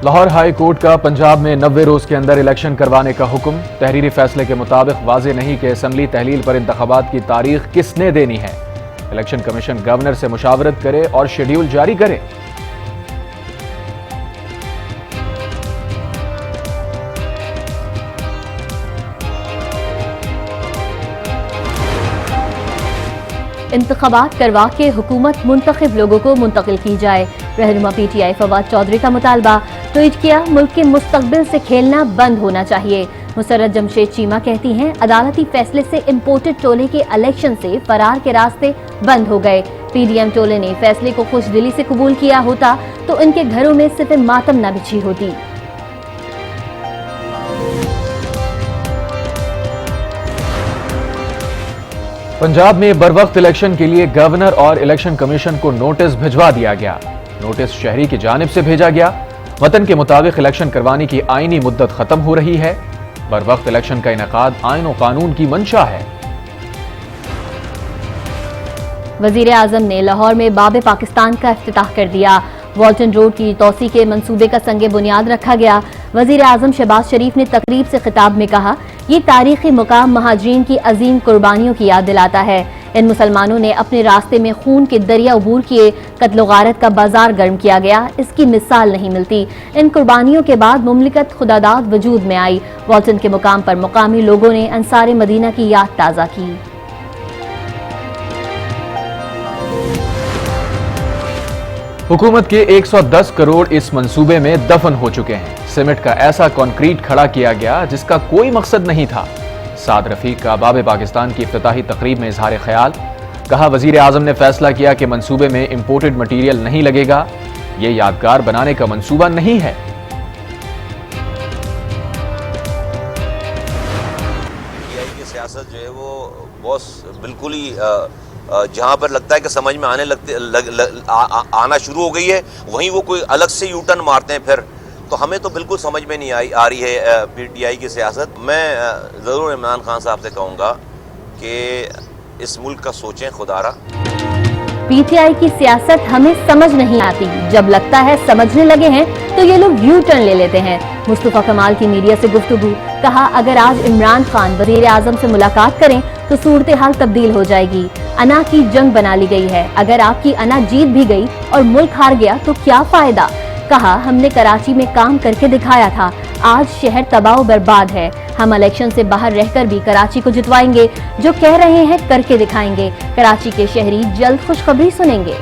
Lahore high court کا پنجاب میں 90 روز کے اندر الیکشن کروانے کا حکم۔ تحریری فیصلے کے مطابق واضح نہیں کہ اسمبلی تحلیل پر انتخابات کی تاریخ کس نے دینی ہے۔ الیکشن کمیشن گورنر سے مشاورت کرے اور شیڈیول جاری کرے۔ انتخابات کروا کے حکومت منتخب لوگوں کو منتقل کی جائے۔ رہنما پی ٹی آئی فواد چودھری کا مطالبہ۔ ٹویٹ کیا، ملک کے مستقبل سے کھیلنا بند ہونا چاہیے۔ مسرت جمشید چیمہ کہتی ہیں، عدالتی فیصلے سے امپورٹڈ ٹولے کے الیکشن سے فرار کے راستے بند ہو گئے۔ پی ڈی ایم ٹولے نے فیصلے کو خوش دلی سے قبول کیا ہوتا تو ان کے گھروں میں صرف ماتم نہ بچھی ہوتی۔ پنجاب میں بروقت الیکشن کے لیے گورنر اور الیکشن کمیشن کو نوٹس بھجوا دیا گیا۔ نوٹس شہری کی جانب سے بھیجا گیا۔ وطن کے مطابق الیکشن کروانے کی آئینی مدت ختم ہو رہی ہے۔ بروقت الیکشن کا انعقاد آئین و قانون کی منشا ہے۔ وزیر اعظم نے لاہور میں باب پاکستان کا افتتاح کر دیا۔ والٹن روڈ کی توسیع کے منصوبے کا سنگ بنیاد رکھا گیا۔ وزیر اعظم شہباز شریف نے تقریب سے خطاب میں کہا، یہ تاریخی مقام مہاجرین کی عظیم قربانیوں کی یاد دلاتا ہے۔ ان مسلمانوں نے اپنے راستے میں خون کے دریا عبور کیے، قتل و غارت کا بازار گرم کیا گیا، اس کی مثال نہیں ملتی۔ ان قربانیوں کے بعد مملکت خداداد وجود میں آئی۔ والٹن کے مقام پر مقامی لوگوں نے انصار مدینہ کی یاد تازہ کی۔ حکومت کے 110 کروڑ اس منصوبے میں دفن ہو چکے ہیں۔ سیمنٹ کا ایسا کنکریٹ کھڑا کیا گیا جس کا کوئی مقصد نہیں تھا۔ سعد رفیق کا باب پاکستان کی افتتاحی تقریب میں اظہار خیال۔ کہا، وزیر اعظم نے فیصلہ کیا کہ منصوبے میں امپورٹڈ مٹیریل نہیں لگے گا۔ یہ یادگار بنانے کا منصوبہ نہیں ہے۔ پی ٹی آئی کی سیاست جو ہے وہ بہت بالکل ہی جہاں پر لگتا ہے کہ سمجھ میں آنا شروع ہو گئی ہے، وہیں وہ کوئی الگ سے یو ٹرن مارتے ہیں پھر، تو ہمیں تو بالکل سمجھ میں نہیں آ رہی ہے پی ٹی آئی کی سیاست۔ میں ضرور عمران خان صاحب سے کہوں گا کہ اس ملک کا سوچیں خدا را۔ پی ٹی آئی کی سیاست ہمیں سمجھ نہیں آتی، جب لگتا ہے سمجھنے لگے ہیں تو یہ لوگ یو ٹرن لے لیتے ہیں۔ مصطفیٰ کمال کی میڈیا سے گفتگو۔ کہا، اگر آج عمران خان وزیر اعظم سے ملاقات کریں تو صورتحال تبدیل ہو جائے گی۔ انا کی جنگ بنا لی گئی ہے، اگر آپ کی انا جیت بھی گئی اور ملک ہار گیا تو کیا فائدہ؟ کہا، ہم نے کراچی میں کام کر کے دکھایا تھا، آج شہر تباہ و برباد ہے۔ ہم الیکشن سے باہر رہ کر بھی کراچی کو جتوائیں گے، جو کہہ رہے ہیں کر کے دکھائیں گے۔ کراچی کے شہری جلد خوشخبری سنیں گے۔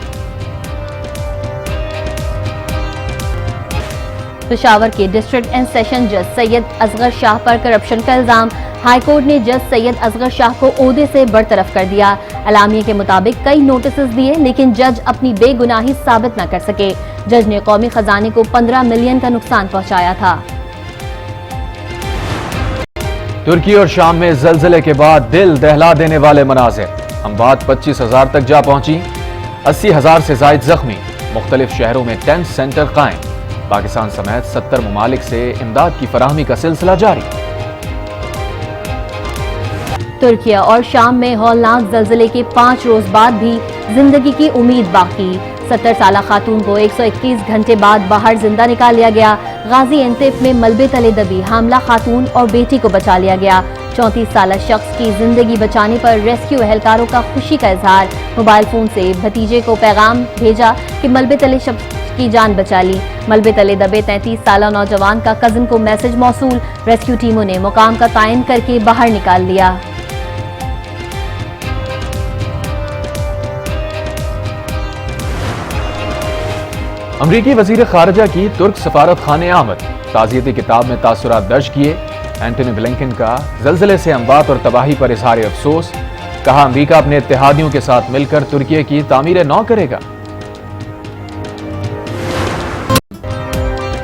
پشاور کے ڈسٹرکٹ اینڈ سیشن جج سید اصغر شاہ پر کرپشن کا الزام۔ ہائی کورٹ نے جج سید اصغر شاہ کو عہدے سے برطرف کر دیا۔ اعلامیے کے مطابق کئی نوٹسز دیے لیکن جج اپنی بے گناہی ثابت نہ کر سکے۔ جج نے قومی خزانے کو 15 ملین کا نقصان پہنچایا تھا۔ ترکی اور شام میں زلزلے کے بعد دل دہلا دینے والے مناظر۔ اموات 25,000 تک جا پہنچی، 80,000 سے زائد زخمی۔ مختلف شہروں میں ٹینٹ سینٹر قائم۔ پاکستان سمیت 70 ممالک سے امداد کی فراہمی کا سلسلہ جاری۔ ترکیہ اور شام میں ہولناک زلزلے کے 5 روز بعد بھی زندگی کی امید باقی۔ 70 سالہ خاتون کو 121 گھنٹے بعد باہر زندہ نکال لیا گیا۔ غازی انتیب میں ملبے تلے دبی حاملہ خاتون اور بیٹی کو بچا لیا گیا۔ 34 سالہ شخص کی زندگی بچانے پر ریسکیو اہلکاروں کا خوشی کا اظہار۔ موبائل فون سے بھتیجے کو پیغام بھیجا کہ ملبے تلے شخص کی جان بچا لی۔ ملبے تلے دبے 33 سالہ نوجوان کا کزن کو میسج موصول۔ ریسکیو ٹیموں نے مقام کا تعین کر کے باہر نکال لیا۔ امریکی وزیر خارجہ کی ترک سفارت خانے آمد۔ تعزیتی کتاب میں تاثرات درج کیے۔ اینٹونی بلنکن کا زلزلے سے اموات اور تباہی پر اظہار افسوس۔ کہا، امریکہ اپنے اتحادیوں کے ساتھ مل کر ترکی کی تعمیر نو کرے گا۔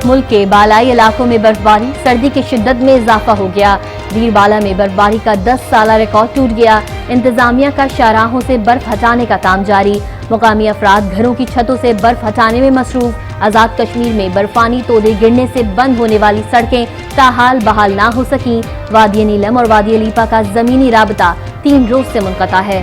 ملک کے بالائی علاقوں میں برفباری، سردی کی شدت میں اضافہ ہو گیا۔ دیر بالا میں برفباری کا 10 سالہ ریکارڈ ٹوٹ گیا۔ انتظامیہ کا شاہراہوں سے برف ہٹانے کا کام جاری۔ مقامی افراد گھروں کی چھتوں سے برف ہٹانے میں مصروف۔ آزاد کشمیر میں برفانی تودے گرنے سے بند ہونے والی سڑکیں تاحال بحال نہ ہو سکیں۔ وادی نیلم اور وادی لیپا کا زمینی رابطہ 3 روز سے منقطع ہے۔